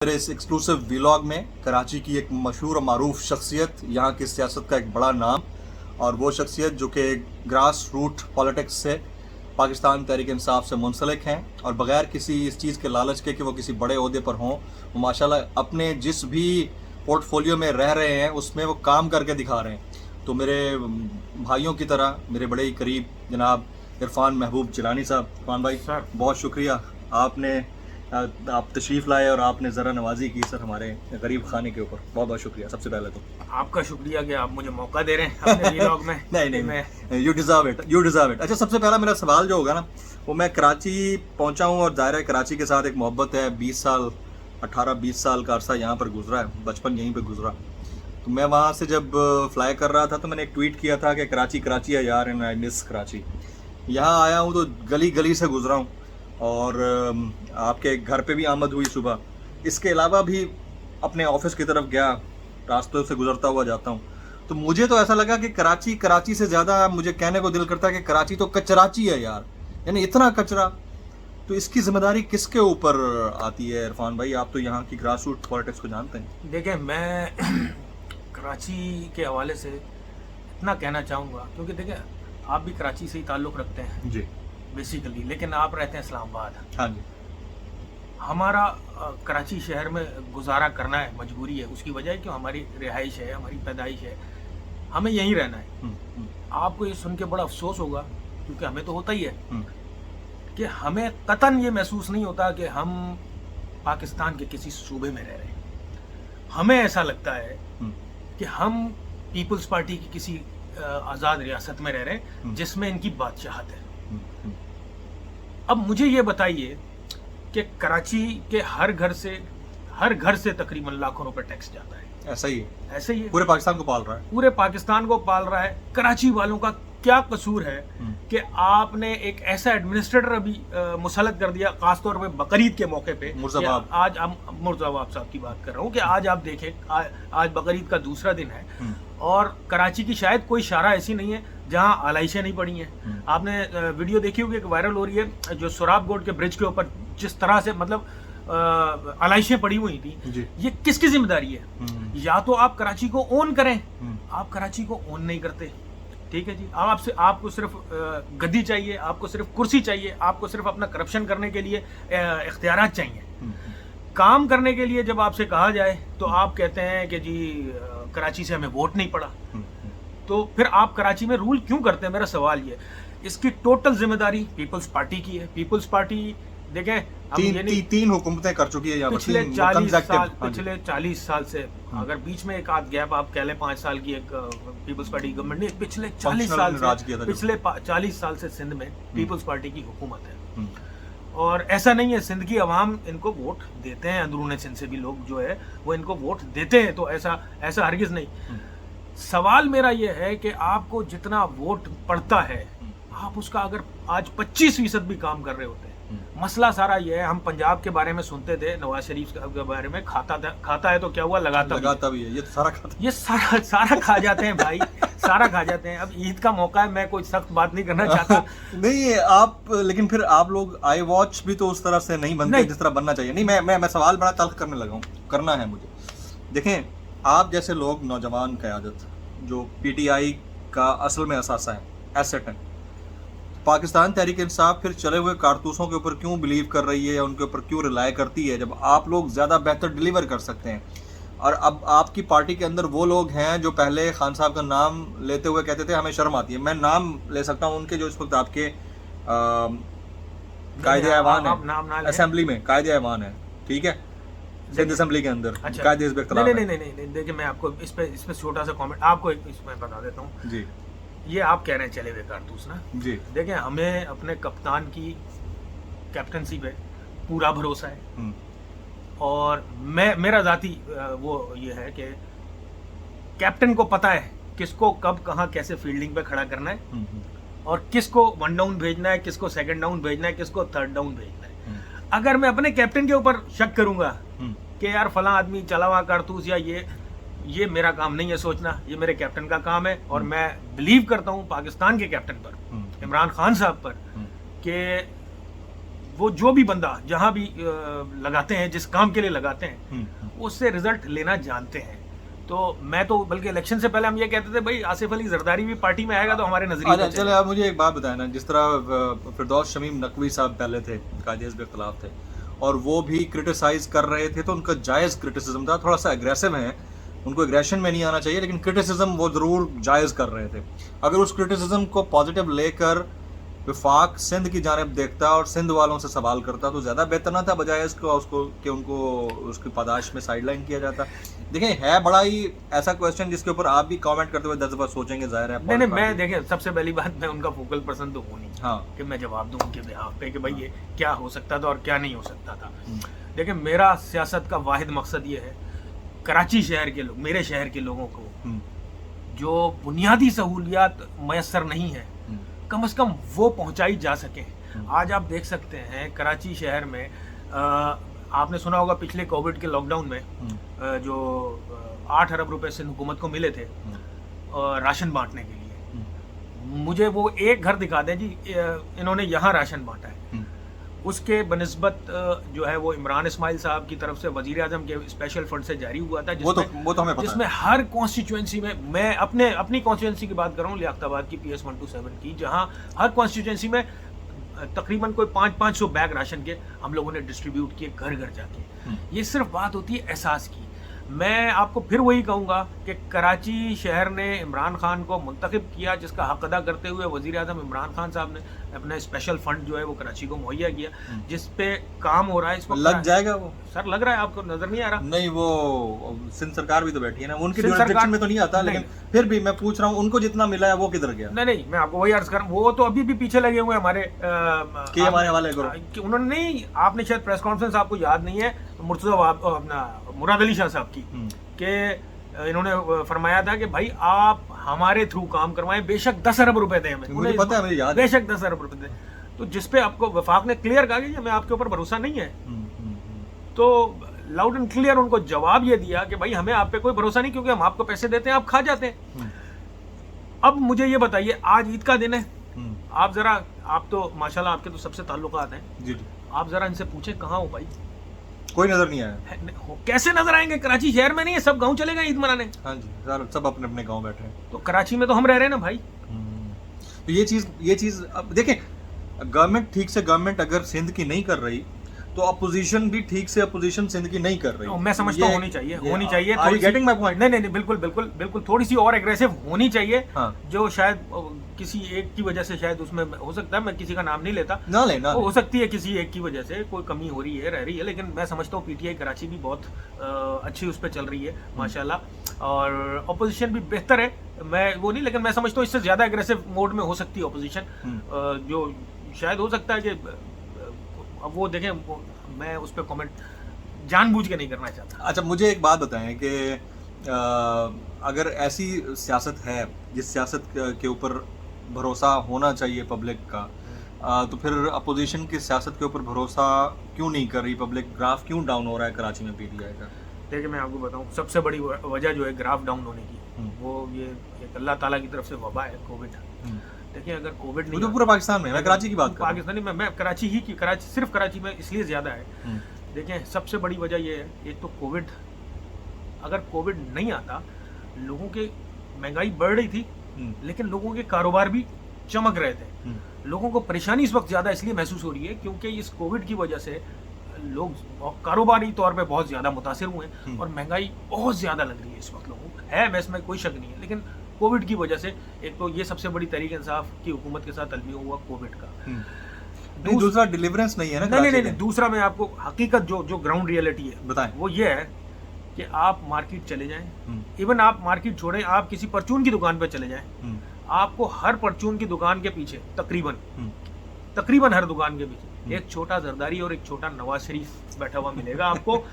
मेरे इस exclusive vlog में कराची की एक मशहूर और मारूफ शख्सियत, यहाँ की सियासत का एक बड़ा नाम, और वो शख्सियत जो कि ग्रास रूट पॉलिटिक्स से पाकिस्तान तहरीक इंसाफ से मुंसलिक हैं और बग़ैर किसी इस चीज़ के लालच के कि वो किसी बड़े ओहदे पर हों, वो माशाल्लाह अपने जिस भी पोर्टफोलियो में रह रहे हैं उसमें वो काम करके दिखा रहे हैं। तो मेरे भाइयों की तरह मेरे बड़े ही करीब जनाब इरफान महबूब जिलानी साहब। इरफान भाई सर, बहुत शुक्रिया, आप तशरीफ़ लाए और आपने ज़रा नवाजी की सर हमारे गरीब खाने के ऊपर। बहुत बहुत शुक्रिया सबसे पहले तो। आपका शुक्रिया कि आप मुझे मौका दे रहे हैं अपने व्लॉग में। नहीं, you deserve it, you deserve it. अच्छा, सबसे पहला मेरा सवाल जो होगा ना, वो मैं कराची पहुंचा हूं और ज़ाहिर है कराची के साथ एक मोहब्बत है। 18-20 साल का अरसा यहाँ पर गुजरा है, बचपन यहीं पर गुजरा। तो मैं वहाँ से जब फ्लाई कर रहा था तो मैंने एक ट्वीट किया था कि कराची कराची है यार, एंड आई मिस कराची। यहाँ आया हूँ तो गली गली से गुजरा हूँ और आपके घर पे भी आमद हुई सुबह। इसके अलावा भी अपने ऑफिस की तरफ गया, रास्तों से गुजरता हुआ जाता हूँ। तो मुझे तो ऐसा लगा कि कराची कराची से ज़्यादा मुझे कहने को दिल करता है कि कराची तो कचराची है यार, यानी इतना कचरा। तो इसकी जिम्मेदारी किसके ऊपर आती है इरफान भाई? आप तो यहाँ की ग्रास रूट पॉलिटिक्स को जानते हैं। देखें, मैं कराची के हवाले से इतना कहना चाहूँगा, क्योंकि देखें आप भी कराची से ही ताल्लुक़ रखते हैं जी बेसिकली, लेकिन आप रहते हैं इस्लामाबाद। हाँ जी। हमारा कराची शहर में गुजारा करना है, मजबूरी है। उसकी वजह है कि हमारी रिहाइश है, हमारी पैदाइश है, हमें यहीं रहना है। आपको ये सुन के बड़ा अफसोस होगा, क्योंकि हमें तो होता ही है कि हमें कतन ये महसूस नहीं होता कि हम पाकिस्तान के किसी सूबे में रह रहे हैं। हमें ऐसा लगता है कि हम पीपल्स पार्टी की किसी आज़ाद रियासत में रह रहे हैं जिसमें इनकी बादशाहत है। अब मुझे ये बताइए कि कराची के हर घर से तकरीबन लाखों रुपए टैक्स जाता है। ऐसा ही है, ऐसे ही है। पूरे पाकिस्तान को पाल रहा है। पूरे पाकिस्तान को पाल रहा है। कराची वालों का क्या कसूर है कि आपने एक ऐसा एडमिनिस्ट्रेटर अभी मुसल्लत कर दिया, खासतौर पे बकरीद के मौके पे। आज हम मुर्जाबाब साहब की बात कर रहा हूँ कि आज आप देखें, आज बकरीद का दूसरा दिन है और कराची की शायद कोई शारा ऐसी नहीं है जहां आलाइशें नहीं पड़ी हैं। आपने वीडियो देखी होगी, एक वायरल हो रही है, जो सोराब गोड के ब्रिज के ऊपर जिस तरह से मतलब आलाइशें पड़ी हुई थी। ये किसकी जिम्मेदारी है? या तो आप कराची को ओन करें, आप कराची को ओन नहीं करते। ठीक है जी, आपको सिर्फ गद्दी चाहिए, आपको सिर्फ कुर्सी चाहिए, आपको सिर्फ अपना करप्शन करने के लिए इख्तियारात चाहिए। काम करने के लिए जब आपसे कहा जाए तो आप कहते हैं कि जी कराची से हमें वोट नहीं पड़ा। तो फिर आप कराची में रूल क्यों करते हैं? मेरा सवाल ये। इसकी टोटल जिम्मेदारी पीपल्स पार्टी की है। पीपल्स पार्टी देखें, तीन हुकूमतें कर चुकी है यहाँ पिछले 40 साल से, अगर बीच में एक आध गैप आप कह लें 5 साल की, एक पीपल्स पार्टी गवर्नमेंट ने पिछले 40 साल से सिंध में पीपल्स पार्टी की हुकूमत है। और ऐसा नहीं है, सिंध की अवाम इनको वोट देते हैं, अंदरूनी सिंध से भी लोग जो है वो इनको वोट देते हैं। तो ऐसा हरगिज नहीं। सवाल मेरा ये है कि आपको जितना वोट पड़ता है, आप उसका अगर आज 25% भी काम कर रहे होते हैं। मसला सारा ये है, हम पंजाब के बारे में सुनते थे, नवाज शरीफ के बारे में, खाता है तो क्या हुआ, लगाता भी है। ये तो सारा खाता, ये सारा खा जाते हैं भाई, सारा खा जाते हैं। अब ईद का मौका है, मैं कोई सख्त बात नहीं करना चाहता। नहीं आप, लेकिन फिर आप लोग आई वॉच भी तो उस तरह से नहीं बनते जिस तरह बनना चाहिए। नहीं, मैं सवाल बड़ा तल्ख करने लगा हूँ, करना है मुझे। देखें, आप जैसे लोग, नौजवान क़यादत जो पीटीआई का असल में असासा है, एसेट है, पाकिस्तान तहरीक इंसाफ फिर चले हुए कारतूसों के ऊपर क्यों बिलीव कर रही है या उनके ऊपर क्यों रिलाय करती है, जब आप लोग ज़्यादा बेहतर डिलीवर कर सकते हैं? और अब आपकी पार्टी के अंदर वो लोग हैं जो पहले खान साहब का नाम लेते हुए कहते थे हमें शर्म आती है। मैं नाम ले सकता हूं उनके, जो इस वक्त आपके कायदे ऐवान है, असेंबली में कायदे ऐवान है, ठीक है, सिंध असेंबली के अंदर। अच्छा, नहीं, देखिए मैं आपको इस पे छोटा सा कमेंट आपको इसमें बता देता हूँ जी। ये आप कह रहे हैं चले हुए कारतूस ना जी। देखिए, हमें अपने कप्तान की कैप्टनसी पे पूरा भरोसा है और मेरा जाती वो ये है कि कैप्टन को पता है किसको कब कहाँ कैसे फील्डिंग पे खड़ा करना है और किसको 1 डाउन भेजना है, किसको 2nd डाउन भेजना है, किसको 3rd डाउन भेजना है। अगर मैं अपने कैप्टन के ऊपर शक करूंगा कि यार फला आदमी चला हुआ कारतूस या ये मेरा काम नहीं है सोचना, ये मेरे कैप्टन का काम है। और मैं बिलीव करता हूँ पाकिस्तान के कैप्टन पर, इमरान खान साहब पर, कि वो जो भी बंदा जहाँ भी लगाते हैं, जिस काम के लिए लगाते हैं, उससे रिजल्ट लेना जानते हैं। तो मैं तो बल्कि इलेक्शन से पहले हम ये कहते थे भाई आसिफ अली जरदारी भी पार्टी में आएगा तो हमारे नजरिए। चले आप मुझे एक बात बताएं ना, जिस तरह फिरदौस शमीम नकवी साहब पहले थे, कायदे हिज़्ब इख्तिलाफ थे, और वो भी क्रिटिसाइज कर रहे थे, तो उनका जायज़ क्रिटिसिज्म था, थोड़ा सा एग्रेसिव है, उनको एग्रेशन में नहीं आना चाहिए, लेकिन क्रिटिसिज्म वो ज़रूर जायज़ कर रहे थे। अगर उस क्रिटिसिज्म को पॉजिटिव लेकर वफाक सिंध की जानिब देखता और सिंध वालों से सवाल करता तो ज़्यादा बेहतर ना था, बजाय इसको उसको कि उनको उसकी पादाश में साइडलाइन किया जाता। देखें, है बड़ा ही ऐसा क्वेश्चन जिसके ऊपर आप भी कमेंट करते हुए 10 दफा सोचेंगे, जाहिर है। नहीं, मैं देखें, सबसे पहली बात, मैं उनका फोकल पर्सन तो हूँ नहीं, हाँ, कि मैं जवाब दूँ उनके बिहाफ पे कि भाई ये क्या हो सकता था और क्या नहीं हो सकता था। देखिए, मेरा सियासत का वाहिद मकसद ये है, कराची शहर के लोग, मेरे शहर के लोगों को जो बुनियादी सहूलियात मैसर नहीं है, कम से कम वो पहुंचाई जा सके। आज आप देख सकते हैं कराची शहर में, आपने सुना होगा पिछले कोविड के लॉकडाउन में जो 8 अरब रुपए सिंध हुकूमत को मिले थे राशन बांटने के लिए। मुझे वो एक घर दिखा दें जी, इन्होंने यहाँ राशन बांटा है, उसके बनिस्बत जो है वो इमरान इस्माइल साहब की तरफ से वजीर आजम के स्पेशल फंड से जारी हुआ था, वो तो हमें पता जिसमें हर कॉन्स्टिट्यूएंसी में, मैं अपनी कॉन्स्टिट्यूएंसी की बात कर रहा हूँ, लियाकताबाद की PS 127 की, जहाँ हर कॉन्स्टिट्यूएंसी में तकरीबन कोई 500 बैग राशन के हम लोगों ने डिस्ट्रीब्यूट किए घर घर जाके। ये सिर्फ बात होती है एहसास की। मैं आपको फिर वही कहूँगा कि कराची शहर ने इमरान खान को मुंतखब किया, जिसका हक अदा करते हुए वज़ीर आज़म इमरान खान साहब ने अपना स्पेशल फंड जो है वो कराची को मुहैया किया, जिस पे काम हो रहा है इस वक्त। लग जाएगा वो सर, लग रहा है, आपको नजर नहीं आ रहा? नहीं, वो सिंध सरकार भी तो बैठी है ना, उनकी जुरिस्डिक्शन में तो नहीं आता, लेकिन फिर भी मैं पूछ रहा हूँ, उनको जितना मिला है वो किधर गया? नहीं, मैं आपको वही अर्ज कर, वो तो अभी भी पीछे लगे हुए हमारे हमारे वाले ग्रुप। उन्होंने नहीं, आपने शायद प्रेस कॉन्फ्रेंस आपको याद नहीं है, अपना मुराद अली शाह साहब की, कि इन्होंने फरमाया था कि भाई आप हमारे थ्रू काम करवाएं, बेशक 10 अरब रुपए दें हमें, मुझे पता है, मुझे याद है, बेशक 10 अरब रुपए दें। तो जिसपे आपको वफाक ने क्लियर कहा कि हमें आपके ऊपर भरोसा नहीं है, तो लाउड एंड क्लियर उनको जवाब ये दिया कि भाई हमें आप पे कोई भरोसा नहीं, क्योंकि हम आपको पैसे देते हैं, आप खा जाते हैं। अब मुझे ये बताइए, आज ईद का दिन है, आप जरा, आप तो माशाल्लाह आपके तो सबसे ताल्लुकात हैं जी, आप जरा इनसे पूछे कहाँ हो भाई, कोई नजर नहीं आया। कैसे नजर आएंगे? कराची शहर में नहीं है, सब गांव चले गए ईद मनाने। हाँ जी, सब अपने अपने गांव बैठे हैं। तो कराची में तो हम रह रहे हैं ना भाई। तो ये चीज अब देखें, गवर्नमेंट अगर सिंध की नहीं कर रही, तो अपोजिशन भी ठीक से अपोजिशन सिंध की नहीं कर रही। मैं समझता हूँ होनी चाहिए। Getting my point? नहीं, बिल्कुल थोड़ी सी और एग्रेसिव होनी चाहिए। हाँ। जो शायद किसी एक की वजह से, शायद उसमें हो सकता है, मैं किसी का नाम नहीं लेता, ना लेना हो सकती है किसी एक की वजह से कोई कमी हो रही है, रह रही है, लेकिन मैं समझता हूँ PTI कराची भी बहुत अच्छी उस पर चल रही है माशाल्लाह, और अपोजिशन भी बेहतर है, मैं वो नहीं, लेकिन मैं समझता हूँ इससे ज्यादा एग्रेसिव मोड में हो सकती है अपोजिशन, जो शायद हो सकता है कि अब वो देखें, मैं उस पर कमेंट जानबूझ के नहीं करना चाहता। अच्छा, मुझे एक बात बताएं कि अगर ऐसी सियासत है जिस सियासत के ऊपर भरोसा होना चाहिए पब्लिक का, तो फिर अपोजिशन की सियासत के ऊपर भरोसा क्यों नहीं कर रही पब्लिक? ग्राफ क्यों डाउन हो रहा है कराची में PTI का? देखिए, मैं आपको बताऊं, सबसे बड़ी वजह जो है ग्राफ डाउन होने की, वो ये एक अल्लाह ताला की तरफ से वबा है, कोविड। देखिए, अगर कोविड नहीं, तो पूरा पाकिस्तान में, मैं कराची की बात कर रहा हूं, पाकिस्तानी में, मैं कराची ही की, सिर्फ कराची में इसलिए ज़्यादा है। देखिए, सबसे बड़ी वजह ये है, एक तो कोविड, अगर कोविड नहीं आता, लोगों की महंगाई बढ़ रही थी, लेकिन लोगों के कारोबार भी चमक रहे थे। लोगों को परेशानी इस वक्त ज़्यादा इसलिए महसूस हो रही है क्योंकि इस कोविड की वजह से लोग कारोबारी तौर पे बहुत ज़्यादा मुतासिर हुए हैं, और महंगाई बहुत ज़्यादा लग रही है इस वक्त लोगों को, है, मैं इसमें कोई शक नहीं है, लेकिन कोविड की वजह से एक तो ये सबसे बड़ी तहरीक इंसाफ की हुकूमत के साथ अलविया हुआ कोविड का। दूसरा डिलीवरेंस नहीं है ना? नहीं, दूसरा मैं आपको हकीकत जो ग्राउंड रियलिटी है बताएं, वो ये है कि आप मार्केट चले जाएं, इवन आप मार्केट छोड़ें, आप किसी परचून की दुकान पे चले जाएं, आपको हर परचून की दुकान के पीछे तकरीबन हर दुकान के पीछे एक छोटा जरदारी और एक छोटा नवाज शरीफ बैठा हुआ मिलेगा आपको,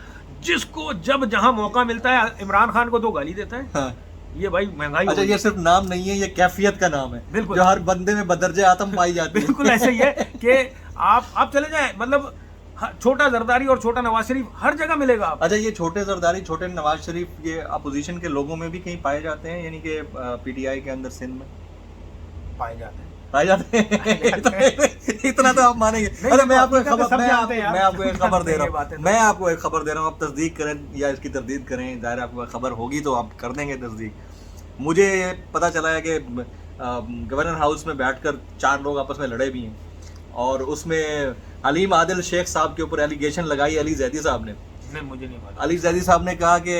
जिसको जब जहां मौका मिलता है इमरान खान को तो गाली देता है। हाँ। ये भाई महंगाई। अच्छा, ये सिर्फ नाम नहीं है, ये कैफियत का नाम है, बिल्कुल, जो हर बंदे में बदरजे आतम पाई जाती है। बिल्कुल ऐसे ही है कि आप चले जाएं, मतलब छोटा जरदारी और छोटा नवाज शरीफ हर जगह मिलेगा आपको। अच्छा, ये छोटे जरदारी, छोटे नवाज शरीफ, ये अपोजिशन के लोगों में भी कहीं पाए जाते हैं, यानी कि PTI के अंदर सिंध में पाए जाते हैं? आ जाते हैं। इतना तो आप मानेंगे। अरे मैं आपको एक खबर मैं आपको एक खबर दे रहा हूँ, मैं आपको एक खबर दे रहा हूँ, आप तस्दीक करें या इसकी तरदीद करें, ज़ाहिर आपको खबर होगी तो आप कर देंगे तस्दीक। मुझे पता चला है कि गवर्नर हाउस में बैठकर 4 लोग आपस में लड़े भी हैं, और उसमें हलीम आदिल शेख साहब के ऊपर एलिगेशन लगाई अली जैदी साहब ने। नहीं, मुझे नहीं मालूम। अली जैदी साहब ने कहा कि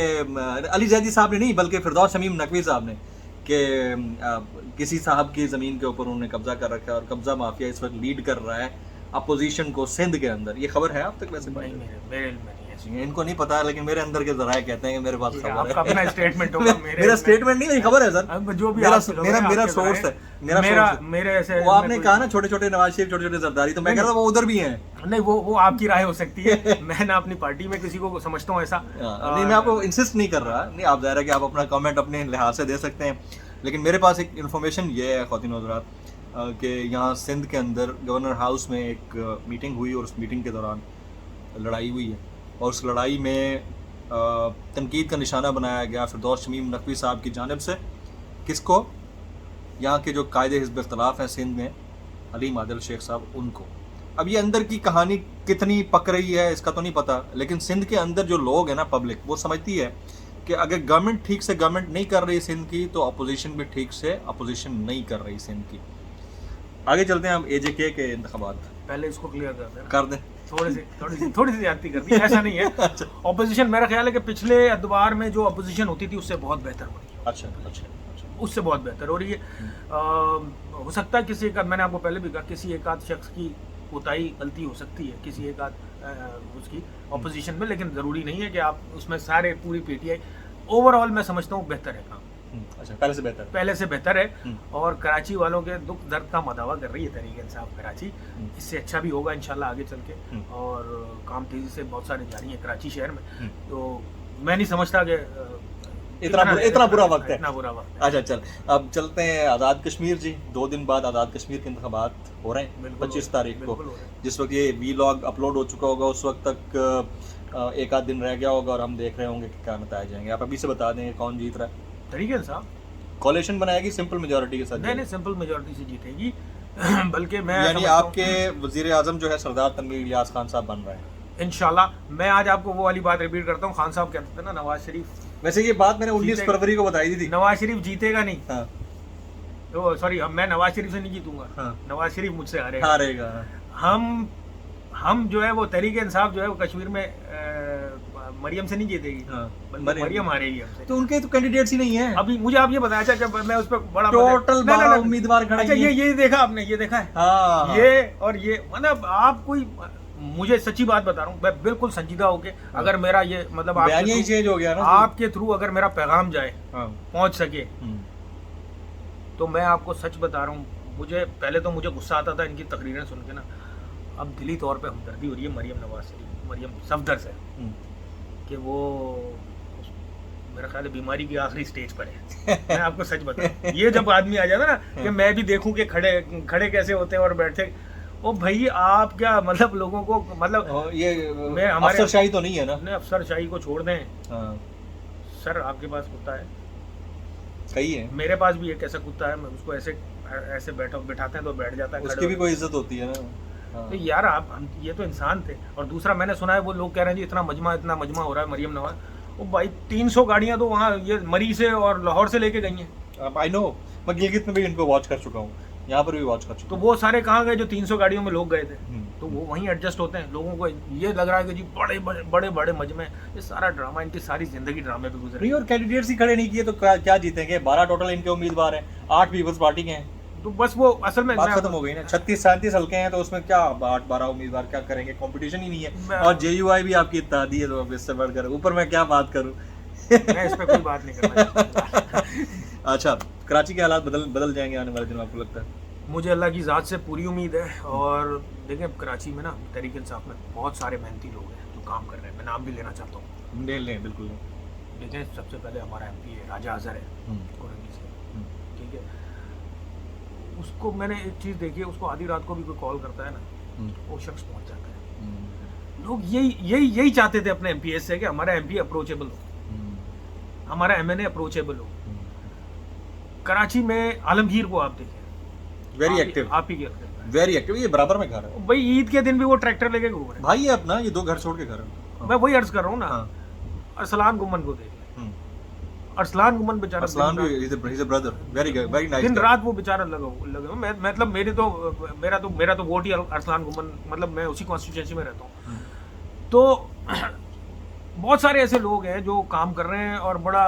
अली जैदी साहब ने नहीं बल्कि फिरदौस शमीम नकवी साहब ने कि किसी साहब की ज़मीन के ऊपर उन्होंने कब्जा कर रखा है और कब्जा माफिया इस वक्त लीड कर रहा है अपोजिशन को सिंध के अंदर। ये खबर है आप तक वैसे? नहीं, मेरे इल्म में नहीं है। इनको नहीं पता है, लेकिन मेरे अंदर के जराए कहते हैं कि मेरे पास खबर है। आपका अपना स्टेटमेंट होगा, मेरा स्टेटमेंट नहीं, खबर है सर, जो भी मेरा सोर्स है, मेरे ऐसे। वो आपने कहा ना छोटे छोटे नवाज शरीफ, छोटे छोटे जरदारी, तो मैं कह रहा था वो उधर भी हैं। नहीं, वो आपकी राय हो सकती है। मैं ना अपनी पार्टी में किसी को समझता हूँ ऐसा। नहीं, मैं आपको इंसिस्ट नहीं कर रहा, नहीं, आप ज़ाहिर है कि आप अपना कमेंट अपने लिहाज से दे सकते हैं, लेकिन मेरे पास एक इन्फॉर्मेशन ये है ख़वातीन और हज़रात कि यहाँ सिंध के अंदर गवर्नर हाउस में एक मीटिंग हुई और उस मीटिंग के दौरान लड़ाई हुई है, और उस लड़ाई में तनकीद का निशाना बनाया गया फिरदौस शमीम नकवी साहब की जानिब से। किसको? यहाँ के जो कायदे हिज़्ब इख्तिलाफ़ हैं सिंध में, हलीम आदिल शेख साहब, उनको। अब ये अंदर की कहानी कितनी पक रही है इसका तो नहीं पता, लेकिन सिंध के अंदर जो लोग हैं ना, पब्लिक, वो समझती है कि अगर गवर्नमेंट ठीक से गवर्नमेंट नहीं कर रही सिंध की, तो अपोजिशन भी ठीक से अपोजिशन नहीं कर रही सिंध की। आगे चलते हैं हम AJK के इंतखाबात। पहले इसको क्लियर करते हैं, कर दें। थोड़ी सी ज्यादती कर दी, ऐसा नहीं है। ऑपोजिशन मेरा ख्याल है कि पिछले अदवार में जो ऑपोजिशन होती थी उससे बहुत बेहतर हो रही है। अच्छा। उससे बहुत बेहतर हो रही है। हो सकता है किसी एक, मैंने आपको पहले भी कहा, किसी एक आध शख्स की कोताही गलती हो सकती है, किसी एक आध उसकी ऑपोजिशन में, लेकिन ज़रूरी नहीं है कि आप उसमें सारे पूरी PTI। ओवरऑल मैं समझता हूँ बेहतर है काम। अच्छा, पहले से बेहतर है। और कराची वालों के दुख दर्द का मदावा कर रही है तहरीक इंसाफ कराची। इससे अच्छा भी होगा इंशाल्लाह आगे चल के, और काम तेज़ी से बहुत सारे जारी हैं कराची शहर में। तो मैं नहीं समझता कि इतना बुरा वक्त है। अच्छा, चल अब चलते हैं आज़ाद कश्मीर जी। 2 दिन बाद आज़ाद कश्मीर के इंतखाबात हो रहे हैं 25 तारीख को। जिस वक्त ये वीलॉग अपलोड हो चुका होगा उस वक्त तक एक आध दिन रह गया होगा और हम देख रहे होंगे कि क्या नतीजे जाएंगे। आप अभी से बता देंगे कौन जीत रहा है? तहरीक इंसाफ कोalition बनाएगी सिंपल मेजॉरिटी के साथ? नहीं, सिंपल मेजॉरिटी से जीतेगी। बल्कि मैं यानी आपके वजीर आजम जो है सरदार तनवीर इलियास खान साहब बन रहे हैं इंशाल्लाह। मैं आज आपको वो वाली बात रिपीट करता हूँ, खान साहब कहते थे ना नवाज शरीफ, वैसे ये बात मैंने 19 फरवरी को बताई थी। नवाज शरीफ जीतेगा नहीं। हाँ। तो सॉरी, मैं नवाज शरीफ से नहीं जीतूंगा। हाँ। नवाज शरीफ मुझसे हारेगा। हम जो है वो तहरीक इंसाफ जो है वो कश्मीर में मरियम से नहीं जीतेगी। हाँ। मरियम हारेगी हमसे। तो उनके तो कैंडिडेट्स ही नहीं है अभी। मुझे आप ये बताया था कि मैं उस पर बड़ा टोटल 12 उम्मीदवार खड़े हैं। अच्छा, ये देखा आपने? ये देखा है? हाँ। ये और ये, मतलब आप कोई, मुझे सच्ची बात बता रहा हूँ, मैं बिल्कुल संजीदा होके, अगर मेरा ये मतलब आपके चेंज हो गया ना, आपके थ्रू अगर मेरा पैगाम जाए, पहुंच सके, तो मैं आपको सच बता रहा हूँ, मुझे पहले तो मुझे गुस्सा आता था इनकी तकरीरें सुन के ना, अब दिली तौर पे हमदर्दी हो रही है मरियम सफदर से, कि वो मेरा ख्याल है बीमारी की आखिरी स्टेज पर है। मैं आपको सच बताऊं, ये जब आदमी आ जाता ना कि मैं भी देखूं कि खड़े कैसे होते हैं और बैठते, ओ भाई आप क्या मतलब लोगों को, मतलब ये हमारे अफसरशाही तो नहीं है ना? नहीं, अफसरशाही को छोड़ दें। हाँ। सर आपके पास कुत्ता है? कई है। मेरे पास भी एक ऐसा कुत्ता है, मैं उसको ऐसे बैठाते हैं तो बैठ जाता है। उसकी भी कोई इज्जत होती है ना। हाँ। तो यार हम ये तो इंसान थे। और दूसरा मैंने सुना है वो लोग कह रहे हैं जी इतना मजमा हो रहा है मरियम नवाज, ओ भाई 300 गाड़ियां तो वहाँ ये मरी से और लाहौर से लेके गई हैं। आई नो, मैं गिलगित में भी इनको वॉच कर चुका हूँ, यहाँ पर भी वॉच कर चुका हूँ। तो वो सारे कहाँ गए जो 300 गाड़ियों में लोग गए थे? तो वो वहीं एडजस्ट होते हैं। लोगों को ये लग रहा है कि जी बड़े मजमे, ये सारा ड्रामा, इनकी सारी जिंदगी ड्रामे पे गुजर रही है। और कैंडिडेट्स ही खड़े नहीं किए तो क्या जीतेंगे? 12 टोटल इनके उम्मीदवार हैं, 8 पीपल्स पार्टी के हैं। तो बस वो असल में बात खत्म हो गई ना। 36-37 हल्के हैं तो उसमें क्या 8-12 उम्मीदवार क्या करेंगे? कंपटीशन ही नहीं है। और JUI भी आपकी इत्तेहादी है, तो अब इससे बढ़कर ऊपर मैं क्या बात करूं? मैं इस पे कोई बात नहीं करना। अच्छा, कराची के हालात बदल जाएंगे आने वाले दिनों, आपको लगता है? मुझे अल्लाह की ज़ात से पूरी उम्मीद है। और देखें कराची में ना तहरीक इंसाफ में बहुत सारे मेहनती लोग हैं जो काम कर रहे हैं। मैं नाम भी लेना चाहता हूँ। लें बिल्कुल। देखें सबसे पहले हमारा MP है राजा अजहर है कुरंगी से, ठीक है। उसको मैंने एक चीज़ देखी है, उसको आधी रात को भी कोई कॉल करता है ना, वो शख्स पहुँच जाता है। लोग यही चाहते थे अपने MPS से कि हमारा MP अप्रोचेबल हो, हमारा MNA अप्रोचेबल हो। कराची में आलमगीर को आप देखें, वेरी एक्टिव, आप ही क्या वेरी एक्टिव। ये बराबर में घर है भाई, ईद के दिन भी वो ट्रैक्टर लेके घूम रहे हैं। भाई है अपना, ये 2 घर छोड़ के घर है। मैं वही अर्ज कर रहा हूँ ना। हाँ। अरसलान गुमन को देख ले, अरसलान गुमन बेचारा अरसलान भी is a brother, very nice. दिन रात वो बेचारा लगा मैं मतलब मेरा तो वोट ही अरसलान गुमन, मतलब मैं उसी कॉन्स्टिट्यूएंसी में रहता हूँ। तो बहुत सारे ऐसे लोग हैं जो काम कर रहे हैं और बड़ा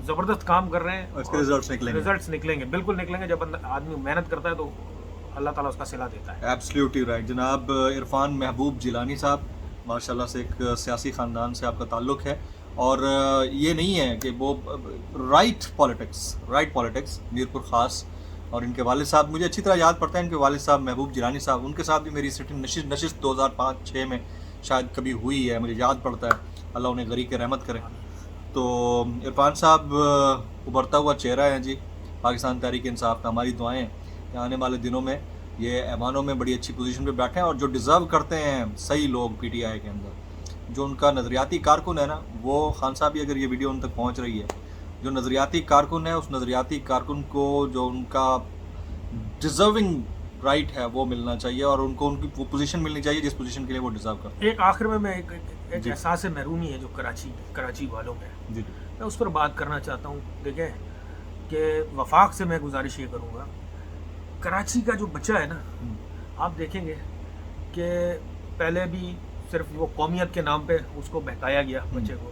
जबरदस्त काम कर रहे हैं। उसके रिजल्ट्स निकलेंगे, बिल्कुल निकलेंगे। जब आदमी मेहनत करता है तो अल्लाह ताला उसका सिला देता है। एब्सोल्युटली राइट जनाब। इरफान महबूब जिलानी साहब, माशाल्लाह से एक सियासी ख़ानदान से आपका ताल्लुक़ है, और ये नहीं है कि वो राइट पॉलिटिक्स मीरपुर ख़ास, और इनके वालिद साहब मुझे अच्छी तरह याद पड़ता है, इनके वालिद साहब महबूब जिलानी साहब, उनके साथ भी मेरी सिटिंग नशिस्त 2005-6 में शायद कभी हुई है, मुझे याद पड़ता है। अल्लाह उन्हें गरीब के रहमत करे। तो इरफान साहब उभरता हुआ चेहरा है जी पाकिस्तान तहरीक इंसाफ का। हमारी दुआएं कि आने वाले दिनों में ये ऐवानों में बड़ी अच्छी पोजीशन पे बैठे हैं, और जो डिज़र्व करते हैं सही लोग पीटीआई के अंदर, जो उनका नज़रियाती कारकुन है ना, वो खान साहब भी अगर ये वीडियो उन तक पहुंच रही है, जो नज़रियाती कारकुन है, उस नज़रियाती कारकुन को जो उनका डिज़र्विंग राइट है वो मिलना चाहिए, और उनको उनकी वो पोजीशन मिलनी चाहिए जिस पोजीशन के लिए वो डिज़र्व करते हैं। एक आखिर में मैं एक एहसास महरूमी है जो कराची वालों में, मैं उस पर बात करना चाहता हूँ। देखें कि वफाक से मैं गुजारिश ये करूँगा, कराची का जो बच्चा है ना, आप देखेंगे कि पहले भी सिर्फ वो कौमियत के नाम पे उसको बहकाया गया बच्चे को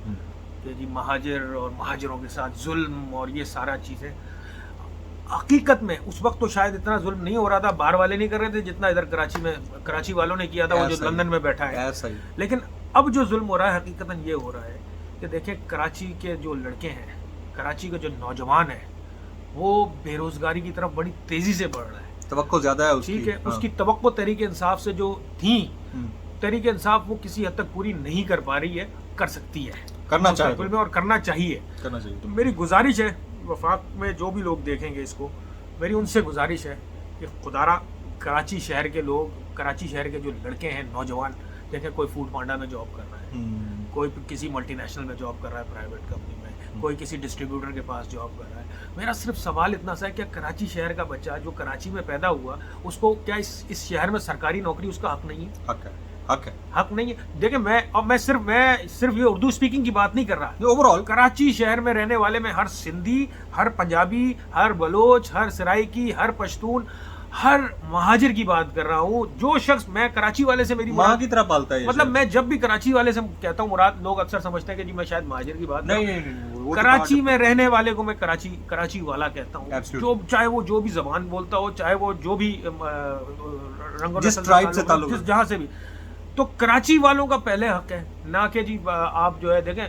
कि जी महाजिर और महाजिरों के साथ जुल्म और ये सारा चीज़ें। हकीकत में उस वक्त तो शायद इतना जुल्म नहीं हो रहा था, बाहर वाले नहीं कर रहे थे जितना इधर कराची वालों ने किया था, वो जो लंदन में बैठा है। लेकिन अब जो जुल्म हो रहा है हकीकतन ये हो रहा है कि देखें कराची के जो लड़के हैं, कराची के जो नौजवान है, वो बेरोजगारी की तरफ बड़ी तेजी से बढ़ रहा है। तवक्को ज्यादा है उसकी, ठीक है। उसकी तवक्को तहरीक इंसाफ से जो थी, तहरीक इंसाफ वो किसी हद तक पूरी नहीं कर पा रही है, कर सकती है, करना चाहिए में, और करना चाहिए। तो मेरी गुजारिश है वफाक में जो भी लोग देखेंगे इसको, मेरी उनसे गुजारिश है कि खुदारा कराची शहर के लोग, कराची शहर के जो लड़के हैं नौजवान, देखें कोई फूड पांडा में जॉब कर रहा है, कोई किसी मल्टीनेशनल में जॉब कर रहा है, प्राइवेट कंपनी में, कोई किसी डिस्ट्रीब्यूटर के पास जॉब कर रहा है। मेरा सिर्फ सवाल इतना सा है, क्या कराची शहर का बच्चा जो कराची में पैदा हुआ, उसको क्या इस शहर में सरकारी नौकरी उसका हक नहीं है? हक नहीं है। देखिए मैं सिर्फ ये उर्दू स्पीकिंग की बात नहीं कर रहा, ओवरऑल कराची शहर में रहने वाले में हर सिंधी, हर पंजाबी, हर बलोच, हर सराइकी, हर पश्तून, हर महाजिर की बात कर रहा हूँ। जो शख्स, मैं कराची वाले से मेरी माँ की तरह पालता है, मतलब मैं जब भी कराची वाले से कहता हूँ मुराद, लोग अक्सर समझते हैं कि जी मैं शायद महाजिर की बात नहीं, कराची में रहने वाले को मैं कराची वाला कहता हूँ। जो चाहे वो जो भी जबान बोलता हो, चाहे वो जो भी जहाँ से भी, तो कराची वालों का पहले हक है ना कि जी आप जो है देखें,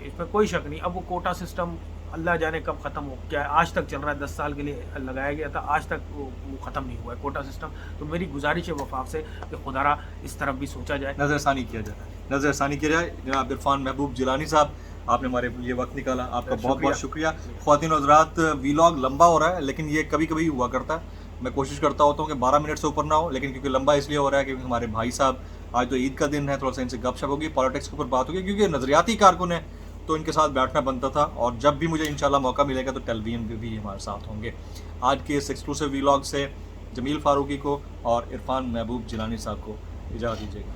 इसमें कोई शक नहीं। अब वो कोटा सिस्टम अल्लाह जाने कब ख़त्म हो, क्या आज तक चल रहा है, 10 साल के लिए लगाया गया था, आज तक वो ख़त्म नहीं हुआ है कोटा सिस्टम। तो मेरी गुजारिश है वफाक से कि खुदारा इस तरफ भी सोचा जाए, नज़रसानी किया जाए। जनाब इरफान महबूब जिलानी साहब, आपने हमारे लिए वक्त निकाला, आपका बहुत बहुत शुक्रिया। ख्वातीन और हज़रात, वीलॉग लंबा हो रहा है, लेकिन ये कभी कभी हुआ करता है। मैं कोशिश करता होता हूँ कि 12 मिनट से ऊपर ना हो, लेकिन क्योंकि लंबा इसलिए हो रहा है क्योंकि हमारे भाई साहब, आज तो ईद का दिन है, थोड़ा सा इनसे गपशप होगी, पॉलिटिक्स के ऊपर बात होगी, क्योंकि नज़रियाती कारकुन है तो इनके साथ बैठना बनता था, और जब भी मुझे इंशाल्लाह मौका मिलेगा तो टेलीविजन पे भी हमारे साथ होंगे। आज के इस एक्सक्लूसिव वीलॉग से जमील फारूकी को और इरफान महबूब जिलानी साहब को इजाज़त दीजिएगा।